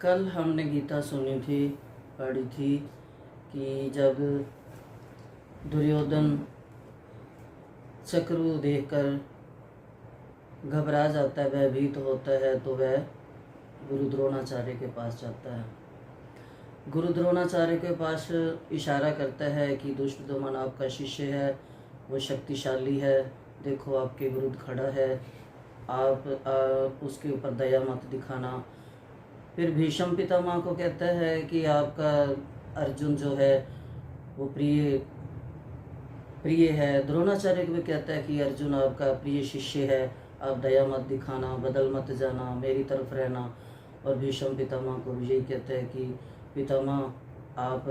कल हमने गीता सुनी थी, पढ़ी थी कि जब दुर्योधन चक्रव्यूह देखकर घबरा जाता है, भयभीत होता है, तो वह गुरु द्रोणाचार्य के पास जाता है। गुरु द्रोणाचार्य के पास इशारा करता है कि दुष्टदमन आपका शिष्य है, वो शक्तिशाली है, देखो आपके विरुद्ध खड़ा है, आप उसके ऊपर दया मत दिखाना। फिर भीष्म पितामह को कहता है कि आपका अर्जुन जो है वो प्रिय है। द्रोणाचार्य को भी कहता है कि अर्जुन आपका प्रिय शिष्य है, आप दया मत दिखाना, बदल मत जाना, मेरी तरफ रहना। और भीष्म पितामह को भी यही कहता है कि पितामह आप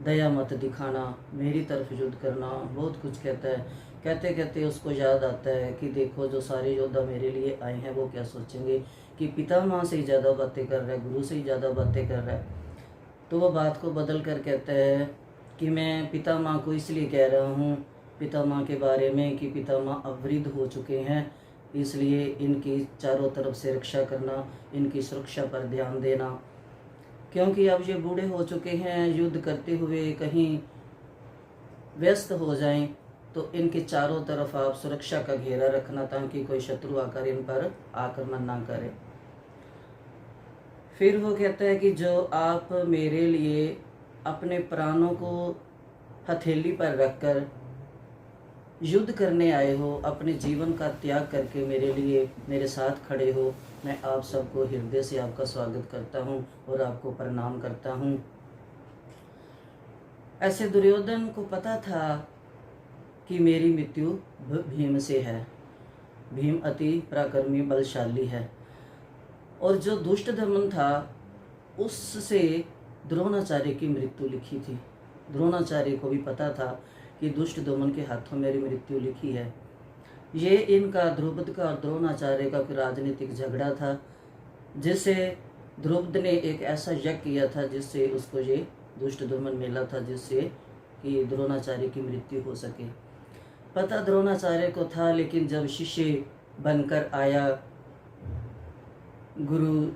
दया मत दिखाना, मेरी तरफ युद्ध करना। बहुत कुछ कहता है। कहते कहते उसको याद आता है कि देखो जो सारे योद्धा मेरे लिए आए हैं वो क्या सोचेंगे कि पितामह से ही ज़्यादा बातें कर रहा है, गुरु से ही ज़्यादा बातें कर रहा है। तो वो बात को बदल कर कहता है कि मैं पितामह को इसलिए कह रहा हूँ पितामह के बारे में कि पितामह अवृद्ध हो चुके हैं, इसलिए इनकी चारों तरफ से रक्षा करना, इनकी सुरक्षा पर ध्यान देना, क्योंकि अब ये बूढ़े हो चुके हैं, युद्ध करते हुए कहीं व्यस्त हो जाएं तो इनके चारों तरफ आप सुरक्षा का घेरा रखना ताकि कोई शत्रु आकर इन पर आक्रमण ना करे। फिर वो कहता है कि जो आप मेरे लिए अपने प्राणों को हथेली पर रखकर युद्ध करने आए हो, अपने जीवन का त्याग करके मेरे लिए मेरे साथ खड़े हो, मैं आप सबको हृदय से आपका स्वागत करता हूँ और आपको प्रणाम करता हूँ। ऐसे दुर्योधन को पता था कि मेरी मृत्यु भीम से है। भीम अति पराक्रमी बलशाली है और जो दुष्ट दमन था उससे द्रोणाचार्य की मृत्यु लिखी थी। द्रोणाचार्य को भी पता था कि दुष्ट दमन के हाथों मेरी मृत्यु लिखी है। ये इनका द्रुपद का और द्रोणाचार्य का राजनीतिक झगड़ा था, जिससे द्रुपद ने एक ऐसा यज्ञ किया था जिससे उसको ये दुष्ट दमन मिला था, जिससे कि द्रोणाचार्य की मृत्यु हो सके। पता द्रोणाचार्य को था, लेकिन जब शिष्य बनकर आया गुरु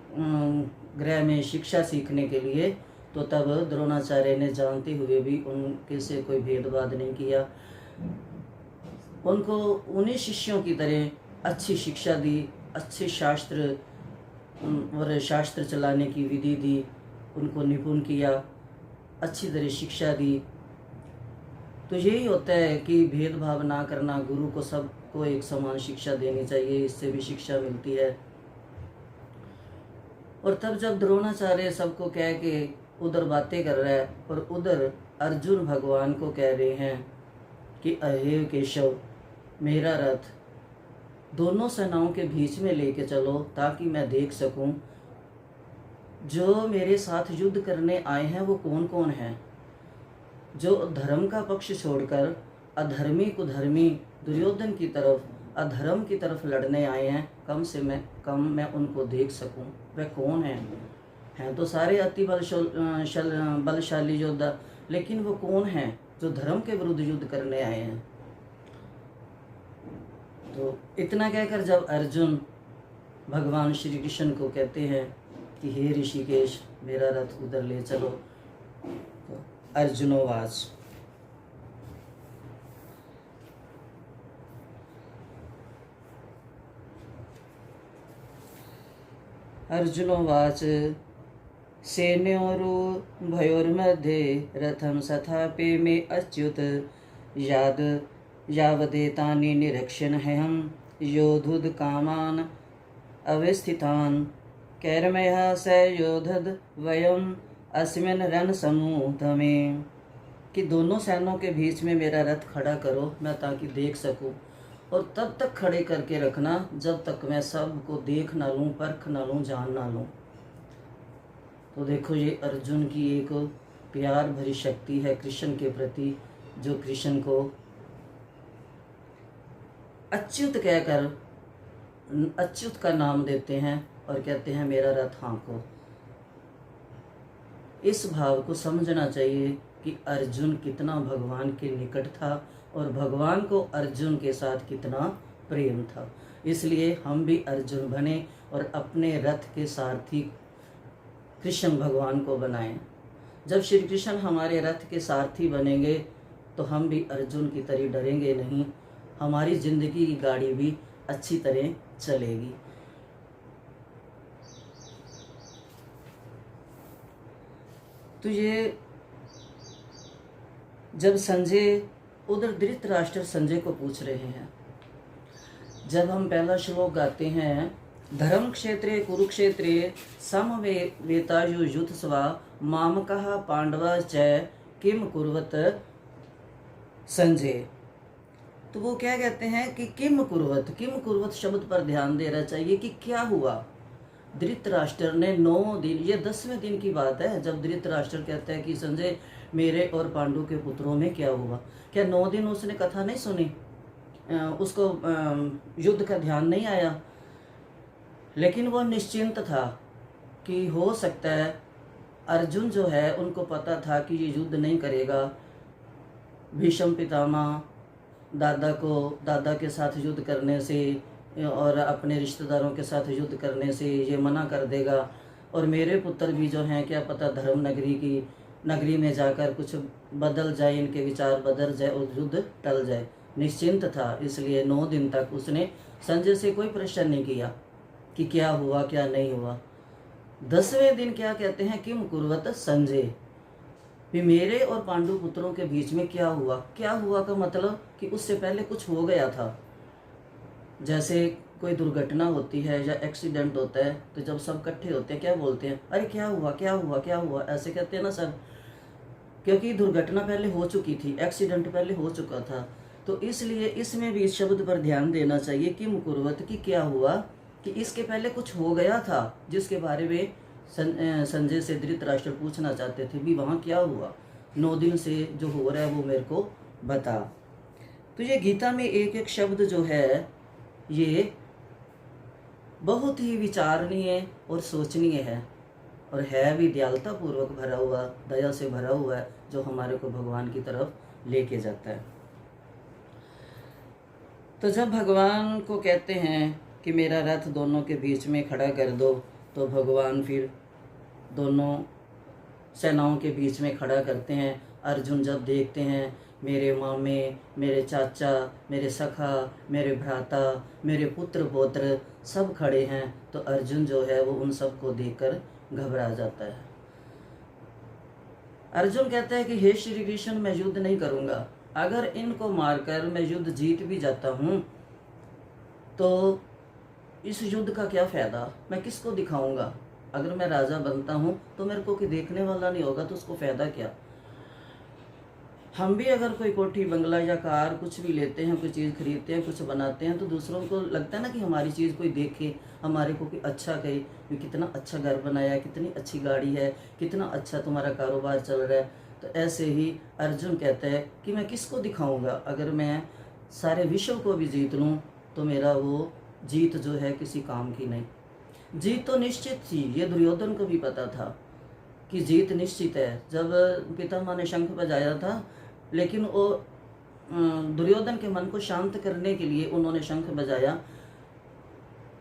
गृह में शिक्षा सीखने के लिए, तो तब द्रोणाचार्य ने जानते हुए भी उनके से कोई भेदभाव नहीं किया, उनको उन्हीं शिष्यों की तरह अच्छी शिक्षा दी, अच्छे शास्त्र और शास्त्र चलाने की विधि दी, उनको निपुण किया, अच्छी तरह शिक्षा दी। तो यही होता है कि भेदभाव ना करना, गुरु को सबको एक समान शिक्षा देनी चाहिए, इससे भी शिक्षा मिलती है। और तब जब द्रोणाचार्य सबको कह के उधर बातें कर रहा है और उधर अर्जुन भगवान को कह रहे हैं कि अहे केशव, मेरा रथ दोनों सेनाओं के बीच में लेके चलो ताकि मैं देख सकूं जो मेरे साथ युद्ध करने आए हैं वो कौन कौन हैं। जो धर्म का पक्ष छोड़कर अधर्मी कुधर्मी दुर्योधन की तरफ, अधर्म की तरफ लड़ने आए हैं, कम से कम मैं उनको देख सकूं वह कौन हैं तो सारे अति बलशाली योद्धा, लेकिन वो कौन हैं जो धर्म के विरुद्ध युद्ध करने आए हैं। तो इतना कहकर जब अर्जुन भगवान श्री कृष्ण को कहते हैं कि हे ऋषिकेश, मेरा रथ उधर ले चलो, तो अर्जुनोवाच अर्जुनोवाच सेनयोरुभयोर्मध्ये रथं स्थापय मे अच्युत यावदेतानि निरीक्ष्यन्हं योद्धुं कामान् अवस्थितान् कैर्मया स योद्धुं वयम् अस्मिन् रणसमूहे में। कि दोनों सेनों के बीच में मेरा रथ खड़ा करो, मैं ताकि देख सकूं, और तब तक खड़े करके रखना जब तक मैं सबको देख ना लूं, परख ना लूं, जान ना लूं। तो देखो ये अर्जुन की एक प्यार भरी शक्ति है कृष्ण के प्रति, जो कृष्ण को अच्युत कहकर अच्युत का नाम देते हैं और कहते हैं मेरा रथ हाँको। इस भाव को समझना चाहिए कि अर्जुन कितना भगवान के निकट था और भगवान को अर्जुन के साथ कितना प्रेम था। इसलिए हम भी अर्जुन बने और अपने रथ के सारथी कृष्ण भगवान को बनाएं। जब श्री कृष्ण हमारे रथ के सारथी बनेंगे तो हम भी अर्जुन की तरह डरेंगे नहीं, हमारी जिंदगी की गाड़ी भी अच्छी तरह चलेगी। तो ये जब संजय उधर धृतराष्ट्र संजय को पूछ रहे हैं, जब हम पहला श्लोक गाते हैं, धर्म क्षेत्रे कुरुक्षेत्रे समवेतायु युद्धस्वा मामकः पांडवा च किम कुर्वत संजय। तो वो क्या कहते हैं कि किम कुर्वत शब्द पर ध्यान देना चाहिए कि क्या हुआ। धृतराष्ट्र ने 9 दिन, ये 10वें दिन की बात है जब धृतराष्ट्र कहता है कि संजय मेरे और पांडु के पुत्रों में क्या हुआ। क्या 9 दिन उसने कथा नहीं सुनी, उसको युद्ध का ध्यान नहीं आया, लेकिन वो निश्चिंत था कि हो सकता है अर्जुन जो है उनको पता था कि ये युद्ध नहीं करेगा। भीष्म पितामह दादा के साथ युद्ध करने से और अपने रिश्तेदारों के साथ युद्ध करने से ये मना कर देगा, और मेरे पुत्र भी जो हैं क्या पता धर्म नगरी में जाकर कुछ बदल जाए, इनके विचार बदल जाए और युद्ध टल जाए। निश्चिंत था, इसलिए 9 दिन तक उसने संजय से कोई प्रश्न नहीं किया कि क्या हुआ क्या नहीं हुआ। 10वें दिन क्या कहते हैं, किम कुर्वत संजय, भी मेरे और पांडु पुत्रों के बीच में क्या हुआ। क्या हुआ का मतलब कि उससे पहले कुछ हो गया था। जैसे कोई दुर्घटना होती है या एक्सीडेंट होता है तो जब सब इकट्ठे होते हैं क्या बोलते हैं, अरे क्या हुआ क्या हुआ क्या हुआ, ऐसे कहते हैं ना सब, क्योंकि दुर्घटना पहले हो चुकी थी, एक्सीडेंट पहले हो चुका था। तो इसलिए इसमें भी इस शब्द पर ध्यान देना चाहिए, किम कुर्वत की क्या हुआ, कि इसके पहले कुछ हो गया था जिसके बारे में संजय से धृतराष्ट्र पूछना चाहते थे भी वहाँ क्या हुआ, 9 दिन से जो हो रहा है वो मेरे को बता। तो ये गीता में एक एक शब्द जो है ये बहुत ही विचारणीय और सोचनीय है, और है भी दयालुता पूर्वक भरा हुआ, दया से भरा हुआ है, जो हमारे को भगवान की तरफ लेके जाता है। तो जब भगवान को कहते हैं कि मेरा रथ दोनों के बीच में खड़ा कर दो, तो भगवान फिर दोनों सेनाओं के बीच में खड़ा करते हैं। अर्जुन जब देखते हैं मेरे मामे, मेरे चाचा, मेरे सखा, मेरे भ्राता, मेरे पुत्र पौत्र सब खड़े हैं, तो अर्जुन जो है वो उन सब को देखकर घबरा जाता है। अर्जुन कहता है कि हे श्री कृष्ण, मैं युद्ध नहीं करूँगा, अगर इनको मारकर मैं युद्ध जीत भी जाता हूँ तो इस युद्ध का क्या फ़ायदा, मैं किसको दिखाऊंगा। अगर मैं राजा बनता हूँ तो मेरे को कोई देखने वाला नहीं होगा, तो उसको फ़ायदा क्या। हम भी अगर कोई कोठी बंगला या कार कुछ भी लेते हैं, कोई चीज़ खरीदते हैं, कुछ बनाते हैं, तो दूसरों को लगता है ना कि हमारी चीज़ कोई देखे, हमारे को कोई अच्छा कहे कि कितना अच्छा घर बनाया है, कितनी अच्छी गाड़ी है, कितना अच्छा तुम्हारा कारोबार चल रहा है। तो ऐसे ही अर्जुन कहता है कि मैं किसको दिखाऊंगा, अगर मैं सारे विश्व को भी जीत लूँ तो मेरा वो जीत जो है किसी काम की नहीं। जीत तो निश्चित थी, ये दुर्योधन को भी पता था कि जीत निश्चित है। जब पितामह ने शंख बजाया था, लेकिन वो दुर्योधन के मन को शांत करने के लिए उन्होंने शंख बजाया।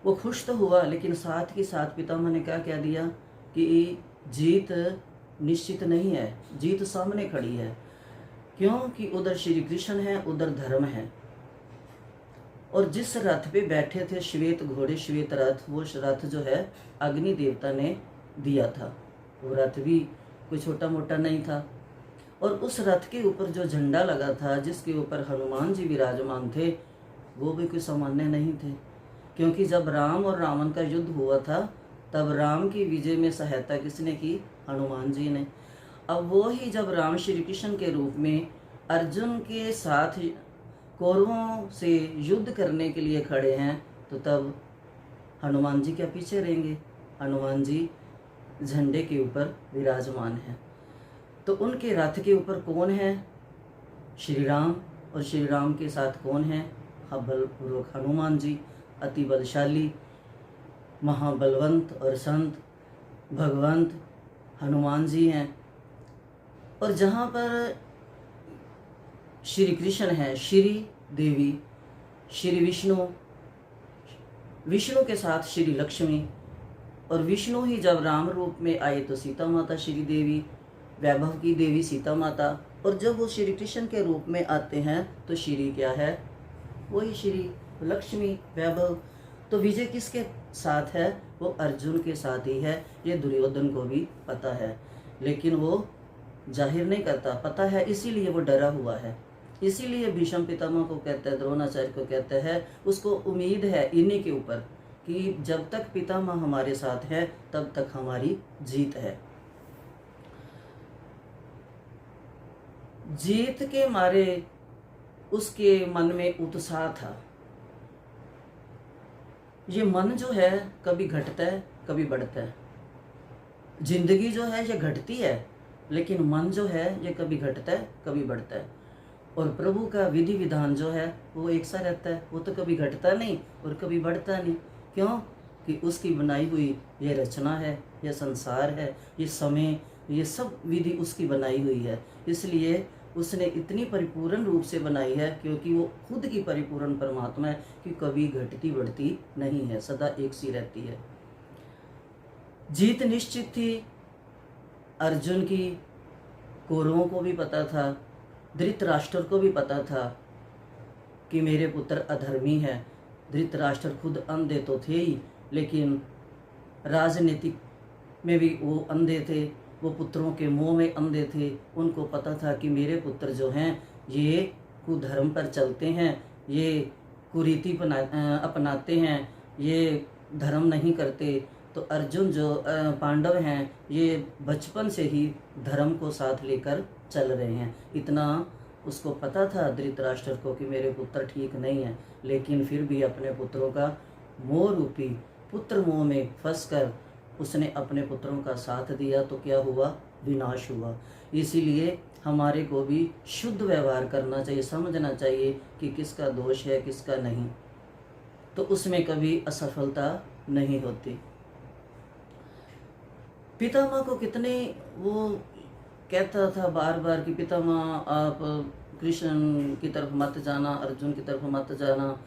वो खुश तो हुआ, लेकिन साथ ही साथ पितामह ने क्या कह दिया कि जीत निश्चित नहीं है, जीत सामने खड़ी है। क्योंकि उधर श्री कृष्ण है, उधर धर्म है। और जिस रथ पे बैठे थे श्वेत घोड़े, श्वेत रथ, वो रथ जो है अग्नि देवता ने दिया था। वो रथ भी कोई छोटा मोटा नहीं था। और उस रथ के ऊपर जो झंडा लगा था, जिसके ऊपर हनुमान जी विराजमान थे, वो भी कोई सामान्य नहीं थे। क्योंकि जब राम और रावण का युद्ध हुआ था, तब राम की विजय में सहायता किसने की, हनुमान जी ने। अब वो ही जब राम श्री कृष्ण के रूप में अर्जुन के साथ कौरवों से युद्ध करने के लिए खड़े हैं, तो तब हनुमान जी क्या पीछे रहेंगे। हनुमान जी झंडे के ऊपर विराजमान हैं। तो उनके रथ के ऊपर कौन है, श्री राम, और श्री राम के साथ कौन है, बलपूर्वक हनुमान जी, अति बलशाली, महाबलवंत और संत भगवंत हनुमान जी हैं। और जहाँ पर श्री कृष्ण है, श्री देवी, श्री विष्णु, विष्णु के साथ श्री लक्ष्मी, और विष्णु ही जब राम रूप में आए तो सीता माता श्री देवी, वैभव की देवी सीता माता, और जब वो श्री कृष्ण के रूप में आते हैं तो श्री क्या है, वही श्री लक्ष्मी वैभव। तो विजय किसके साथ है, वो अर्जुन के साथ ही है। ये दुर्योधन को भी पता है, लेकिन वो जाहिर नहीं करता, पता है इसीलिए वो डरा हुआ है। इसीलिए भीष्म पितामह को कहते हैं, द्रोणाचार्य को कहते हैं, उसको उम्मीद है इन्हीं के ऊपर कि जब तक पितामह हमारे साथ है तब तक हमारी जीत है। जीत के मारे उसके मन में उत्साह था। ये मन जो है कभी घटता है कभी बढ़ता है। जिंदगी जो है ये घटती है, लेकिन मन जो है ये कभी घटता है कभी बढ़ता है। और प्रभु का विधि विधान जो है वो एक सा रहता है, वो तो कभी घटता नहीं और कभी बढ़ता नहीं। क्यों? कि उसकी बनाई हुई ये रचना है, ये संसार है, ये समय, ये सब विधि उसकी बनाई हुई है। इसलिए उसने इतनी परिपूर्ण रूप से बनाई है क्योंकि वो खुद की परिपूर्ण परमात्मा है कि कभी घटती बढ़ती नहीं है, सदा एक सी रहती है। जीत निश्चित थी अर्जुन की। कौरवों को भी पता था, धृतराष्ट्र को भी पता था कि मेरे पुत्र अधर्मी है। धृतराष्ट्र खुद अंधे तो थे ही, लेकिन राजनीतिक में भी वो अंधे थे, वो पुत्रों के मोह में अंधे थे। उनको पता था कि मेरे पुत्र जो हैं ये कुधर्म पर चलते हैं, ये कुरीति अपनाते हैं, ये धर्म नहीं करते। तो अर्जुन जो पांडव हैं ये बचपन से ही धर्म को साथ लेकर चल रहे हैं। इतना उसको पता था धृतराष्ट्र को कि मेरे पुत्र ठीक नहीं है, लेकिन फिर भी अपने पुत्रों का मोह रूपी पुत्र मोह में फंसकर उसने अपने पुत्रों का साथ दिया। तो क्या हुआ? विनाश हुआ। इसीलिए हमारे को भी शुद्ध व्यवहार करना चाहिए, समझना चाहिए कि किसका दोष है किसका नहीं, तो उसमें कभी असफलता नहीं होती। पितामह को कितने वो कहता था बार बार कि पितामह आप कृष्ण की तरफ मत जाना, अर्जुन की तरफ मत जाना,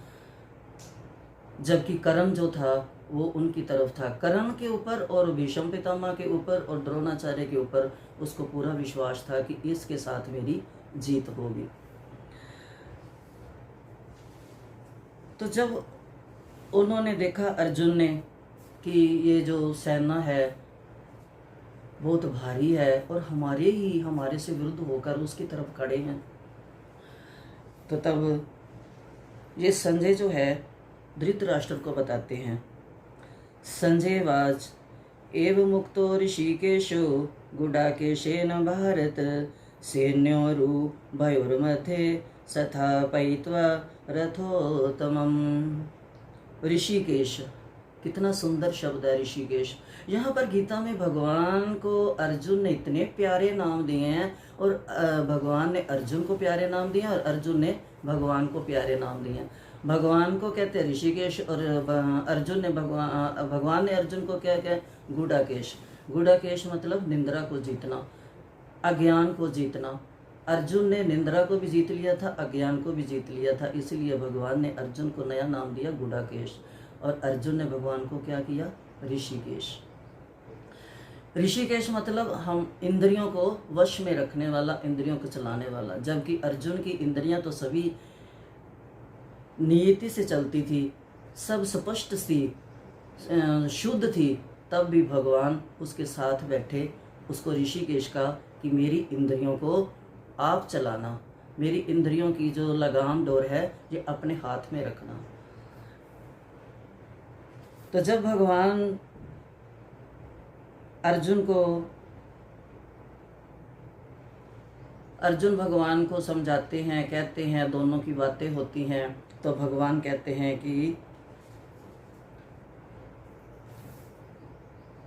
जबकि कर्ण जो था वो उनकी तरफ था। कर्ण के ऊपर और भीष्म पितामह के ऊपर और द्रोणाचार्य के ऊपर उसको पूरा विश्वास था कि इसके साथ मेरी जीत होगी। तो जब उन्होंने देखा अर्जुन ने कि ये जो सेना है बहुत भारी है और हमारे से विरुद्ध होकर उसकी तरफ खड़े हैं, तो तब ये संजय जो है धृतराष्ट्र को बताते हैं। संजयवाच एव मुक्तो ऋषिकेशो गुडाकेशेन भारत सैन्योरु भयोर्मध्ये स्थापयित्वा रथोत्तमम्। ऋषिकेश, कितना सुंदर शब्द है ऋषिकेश। यहाँ पर गीता में भगवान को अर्जुन ने इतने प्यारे नाम दिए हैं, और भगवान ने अर्जुन को प्यारे नाम दिए और अर्जुन ने भगवान को प्यारे नाम दिए हैं। भगवान को कहते हैं ऋषिकेश और अर्जुन ने भगवान ने अर्जुन को क्या क्या गुडाकेश। गुडाकेश मतलब निंद्रा को जीतना, अज्ञान को जीतना। अर्जुन ने निंद्रा को भी जीत लिया था, अज्ञान को भी जीत लिया था, इसलिए भगवान ने अर्जुन को नया नाम दिया गुडाकेश। और अर्जुन ने भगवान को क्या किया? ऋषिकेश। ऋषिकेश मतलब हम इंद्रियों को वश में रखने वाला, इंद्रियों को चलाने वाला। जबकि अर्जुन की इंद्रियां तो सभी नियति से चलती थी, सब स्पष्ट थी, शुद्ध थी, तब भी भगवान उसके साथ बैठे उसको ऋषिकेश का कि मेरी इंद्रियों को आप चलाना, मेरी इंद्रियों की जो लगाम डोर है ये अपने हाथ में रखना। तो जब भगवान अर्जुन भगवान को समझाते हैं, कहते हैं, दोनों की बातें होती हैं, तो भगवान कहते हैं कि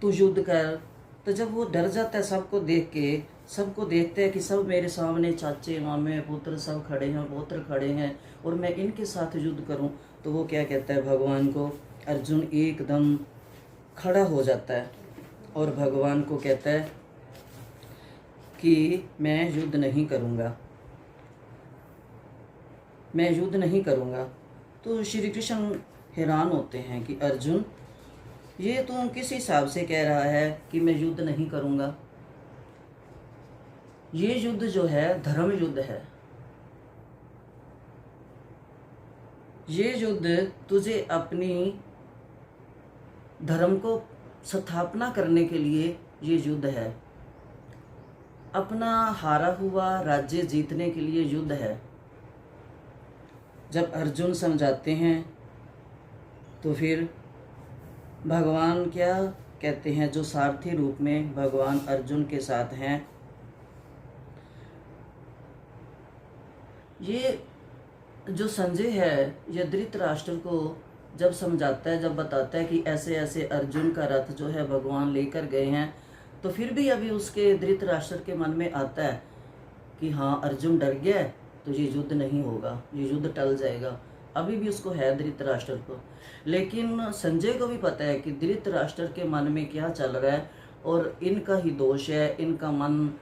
तू युद्ध कर। तो जब वो डर जाता है सबको देख के, सबको देखते हैं कि सब मेरे सामने चाचे मामे पुत्र सब खड़े हैं, पौत्र खड़े हैं, और मैं इनके साथ युद्ध करूं, तो वो क्या कहता है भगवान को? अर्जुन एकदम खड़ा हो जाता है और भगवान को कहता है कि मैं युद्ध नहीं करूंगा, मैं युद्ध नहीं करूंगा। तो श्री कृष्ण हैरान होते हैं कि अर्जुन ये तू किस हिसाब से कह रहा है कि मैं युद्ध नहीं करूँगा? ये युद्ध जो है धर्म युद्ध है। ये युद्ध तुझे अपनी धर्म को स्थापना करने के लिए ये युद्ध है। अपना हारा हुआ राज्य जीतने के लिए युद्ध है। जब अर्जुन समझाते हैं तो फिर भगवान क्या कहते हैं, जो सारथी रूप में भगवान अर्जुन के साथ हैं, ये जो संजय है ये धृतराष्ट्र को जब समझाता है, जब बताता है कि ऐसे ऐसे अर्जुन का रथ जो है भगवान लेकर गए हैं, तो फिर भी अभी उसके धृतराष्ट्र के मन में आता है कि हाँ अर्जुन डर गया है तो ये युद्ध नहीं होगा, ये युद्ध टल जाएगा। अभी भी उसको है धृतराष्ट्र को। लेकिन संजय को भी पता है कि धृतराष्ट्र के मन में क्या चल रहा है और इनका ही दोष है, इनका मन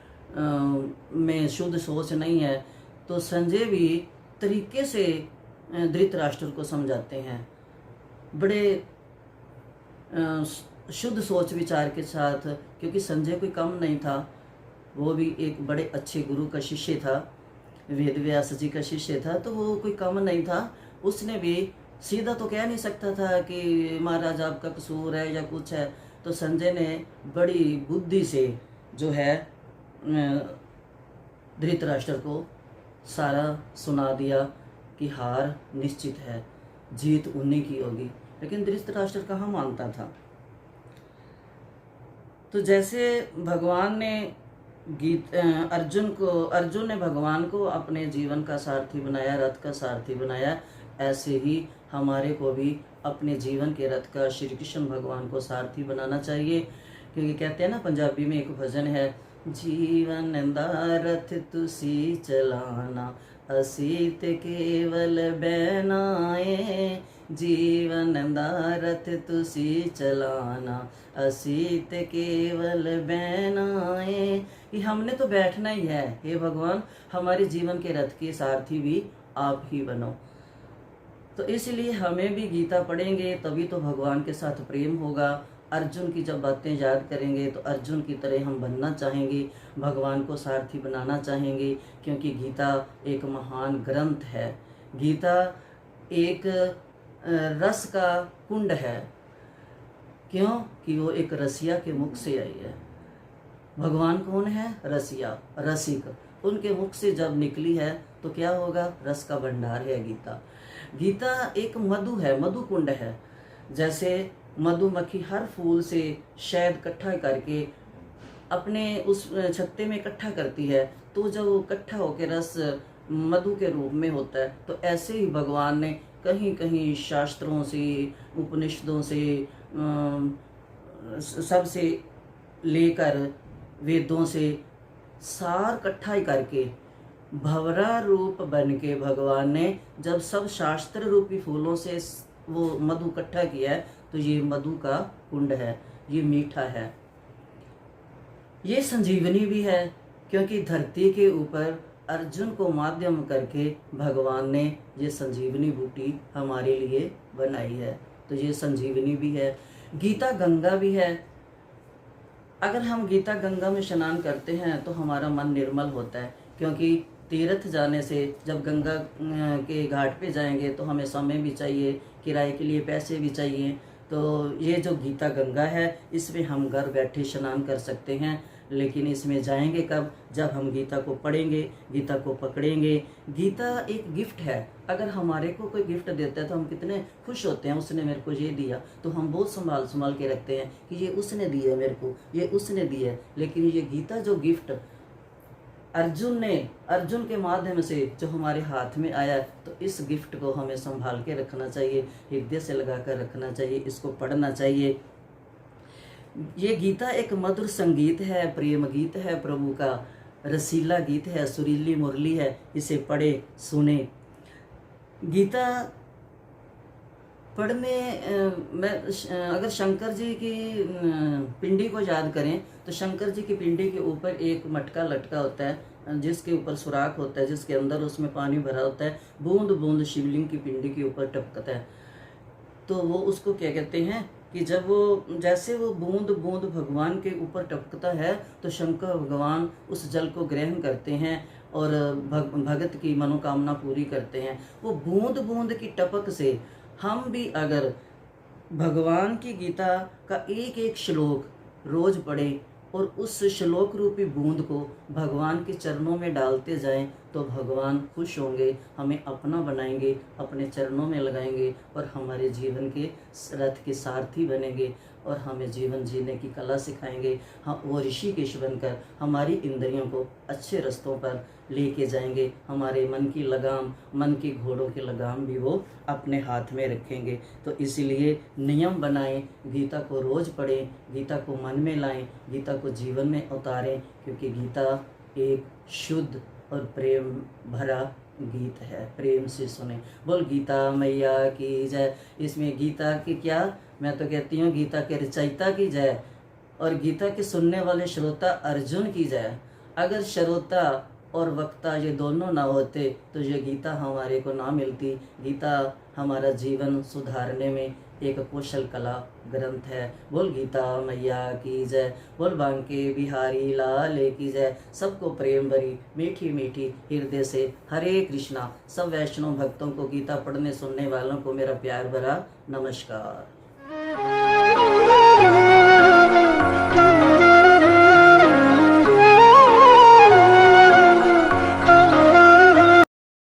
में शुद्ध सोच नहीं है। तो संजय भी तरीके से धृतराष्ट्र को समझाते हैं, बड़े शुद्ध सोच विचार के साथ, क्योंकि संजय कोई कम नहीं था, वो भी एक बड़े अच्छे गुरु का शिष्य था, वेद व्यास जी का शिष्य था, तो वो कोई कम नहीं था। उसने भी सीधा तो कह नहीं सकता था कि महाराज आपका कसूर है या कुछ है। तो संजय ने बड़ी बुद्धि से जो है धृतराष्ट्र को सारा सुना दिया कि हार निश्चित है, जीत उन्हीं की होगी। लेकिन धृतराष्ट्र कहाँ मानता था। तो जैसे भगवान ने अर्जुन ने भगवान को अपने जीवन का सारथी बनाया, रथ का सारथी बनाया, ऐसे ही हमारे को भी अपने जीवन के रथ का श्री कृष्ण भगवान को सारथी बनाना चाहिए। क्योंकि कहते हैं ना, पंजाबी में एक भजन है, जीवन दा रथ तुसी चलाना, असीत केवल बैनाए, जीवन दा रथ तुसी चलाना, असीत केवल बैनाए। कि हमने तो बैठना ही है, हे भगवान हमारे जीवन के रथ के सारथी भी आप ही बनो। तो इसलिए हमें भी गीता पढ़ेंगे तभी तो भगवान के साथ प्रेम होगा। अर्जुन की जब बातें याद करेंगे तो अर्जुन की तरह हम बनना चाहेंगे, भगवान को सारथी बनाना चाहेंगे। क्योंकि गीता एक महान ग्रंथ है, गीता एक रस का कुंड है। क्यों कि वो एक रसिया के मुख से आई है। भगवान कौन है? रसिया, रसिक। उनके मुख से जब निकली है तो क्या होगा? रस का भंडार है गीता। गीता एक मधु है, मधु कुंड है। जैसे मधुमक्खी हर फूल से शहद इकट्ठा करके अपने उस छत्ते में इकट्ठा करती है, तो जब इकट्ठा होकर रस मधु के रूप में होता है, तो ऐसे ही भगवान ने कहीं कहीं शास्त्रों से, उपनिषदों से, सब से लेकर वेदों से सार इकट्ठा करके भंवरा रूप बन के भगवान ने जब सब शास्त्र रूपी फूलों से वो मधु इकट्ठा किया है, तो ये मधु का कुंड है, ये मीठा है, ये संजीवनी भी है। क्योंकि धरती के ऊपर अर्जुन को माध्यम करके भगवान ने ये संजीवनी बूटी हमारे लिए बनाई है, तो ये संजीवनी भी है। गीता गंगा भी है। अगर हम गीता गंगा में स्नान करते हैं तो हमारा मन निर्मल होता है। क्योंकि तीर्थ जाने से, जब गंगा के घाट पे जाएंगे तो हमें समय भी चाहिए, किराए के लिए पैसे भी चाहिए। तो ये जो गीता गंगा है, इसमें हम घर बैठे स्नान कर सकते हैं। लेकिन इसमें जाएंगे कब? जब हम गीता को पढ़ेंगे, गीता को पकड़ेंगे। गीता एक गिफ्ट है। अगर हमारे को कोई गिफ्ट देता है तो हम कितने खुश होते हैं, उसने मेरे को ये दिया, तो हम बहुत संभाल के रखते हैं कि ये उसने दिया मेरे को, ये उसने दिया। लेकिन ये गीता जो गिफ्ट अर्जुन के माध्यम से जो हमारे हाथ में आया, तो इस गिफ्ट को हमें संभाल के रखना चाहिए, हृदय से लगा कर रखना चाहिए, इसको पढ़ना चाहिए। ये गीता एक मधुर संगीत है, प्रेम गीत है, प्रभु का रसीला गीत है, सुरीली मुरली है। इसे पढ़े सुने। गीता पढ़ने में अगर शंकर जी की पिंडी को याद करें तो शंकर जी की पिंडी के ऊपर एक मटका लटका होता है, जिसके ऊपर सुराख होता है, जिसके अंदर उसमें पानी भरा होता है। बूंद बूंद शिवलिंग की पिंडी के ऊपर टपकता है। तो वो उसको क्या कहते हैं? कि जब वो जैसे वो बूंद बूंद भगवान के ऊपर टपकता है तो शंकर भगवान उस जल को ग्रहण करते हैं और भगत की मनोकामना पूरी करते हैं। वो बूंद बूंद की टपक से हम भी अगर भगवान की गीता का एक एक श्लोक रोज पढ़ें और उस श्लोक रूपी बूंद को भगवान के चरणों में डालते जाएं तो भगवान खुश होंगे, हमें अपना बनाएंगे, अपने चरणों में लगाएंगे और हमारे जीवन के रथ के सारथी बनेंगे और हमें जीवन जीने की कला सिखाएंगे। हम वो ऋषिकेश बनकर हमारी इंद्रियों को अच्छे रास्तों पर लेके जाएंगे। हमारे मन की लगाम, मन के घोड़ों की लगाम भी वो अपने हाथ में रखेंगे। तो इसीलिए नियम बनाएं, गीता को रोज़ पढ़ें, गीता को मन में लाएं, गीता को जीवन में उतारें, क्योंकि गीता एक शुद्ध और प्रेम भरा गीत है। प्रेम से सुने। बोल गीता मैया की जय। इसमें गीता की क्या, मैं तो कहती हूँ गीता के रचयिता की जय और गीता के सुनने वाले श्रोता अर्जुन की जय। अगर श्रोता और वक्ता ये दोनों ना होते तो ये गीता हमारे को ना मिलती। गीता हमारा जीवन सुधारने में एक कौशल कला ग्रंथ है। बोल गीता मैया की जय। बोल बांके बिहारी लाल की जय। सबको प्रेम भरी मीठी मीठी हृदय से हरे कृष्णा। सब वैष्णव भक्तों को, गीता पढ़ने सुनने वालों को मेरा प्यार भरा नमस्कार।